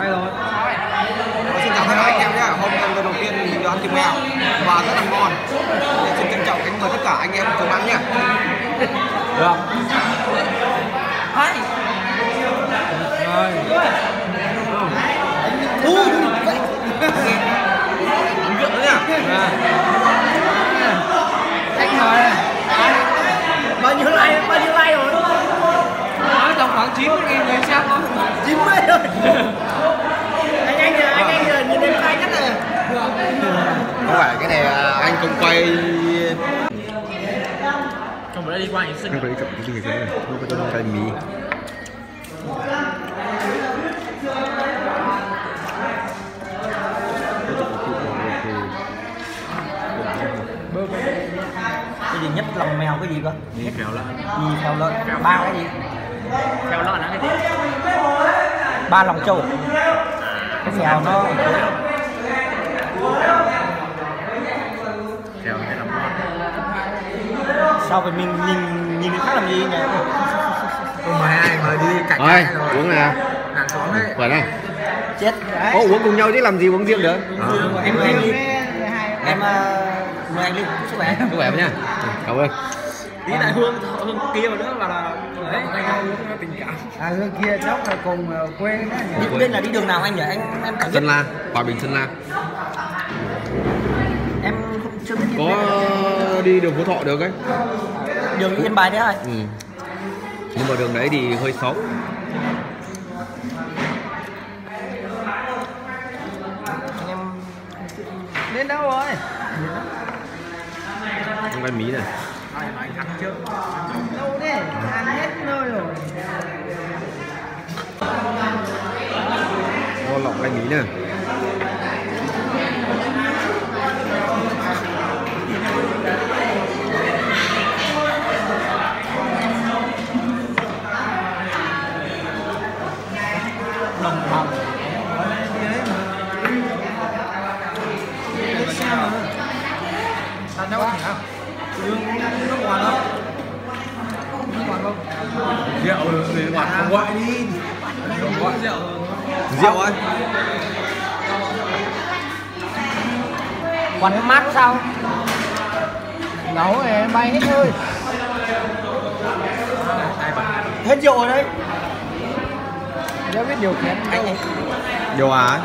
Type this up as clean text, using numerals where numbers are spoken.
Quay rồi. Xin chào tất cả anh em nhé. Hôm nay lần đầu tiên mình đi ăn thịt mèo và rất là ngon. Nên xin trân trọng kính mời tất cả anh em cùng ăn nhé. Được. Hai. Rồi. Uống rượu nữa nhá. Anh hỏi bao nhiêu like rồi? Nói tầm khoảng 90.000 người xem không? 90 rồi. anh giờ nhìn em trai nhất rồi. Không phải cái này anh không quay. Không phải đi qua những sinh. Anh phải đi chụp cái gì này, không có cái mì. Cái gì nhất lòng mèo cái gì cơ? Gì phèo lợn? Gì phèo lợn? Ba cái gì? Phèo lợn là cái gì? Ba lòng trâu. Cái phèo nó Phèo cái lòng lợn. sao vậy mình nhìn người khác làm gì nhỉ? Mời ai mời đi cạnh Thôi, uống nè. Hàng xóm đấy. Khỏe không? Chết. Ô, uống cùng nhau chứ làm gì uống riêng được. Em mời anh đi. Em mời anh đi. Sức khỏe. Sức khỏe nha. Cảm ơn. Tí lại Hương kia mà nữa mà là đấy, anh tình cảm. À Hương kia chắc là cùng quê đó. Bên là đi đường nào anh nhỉ? Em cảm Sơn La, Hòa Bình Sơn La. em không chưa biết. Có đi đường Phú Thọ được ấy. Đường Yên Bái đấy hả? Ừ. Nhưng mà đường đấy thì hơi xấu. Anh em đến đâu rồi? Không cái mí này. Ai mà anh thắng trước. Đâu đấy? Ăn hết nơi rồi. Ngon lọc cái mí nè. Đồng bằng. Sao đâu anh hả? Nước ngoài không? Nước ngoài không? Rượu rồi bạn không gọi đi. Không gọi rượu. Rượu ơi. Quán mát sao? Nấu này bay hết thôi. Hết rượu rồi đấy. Đã biết điều khiển anh này. Điều à?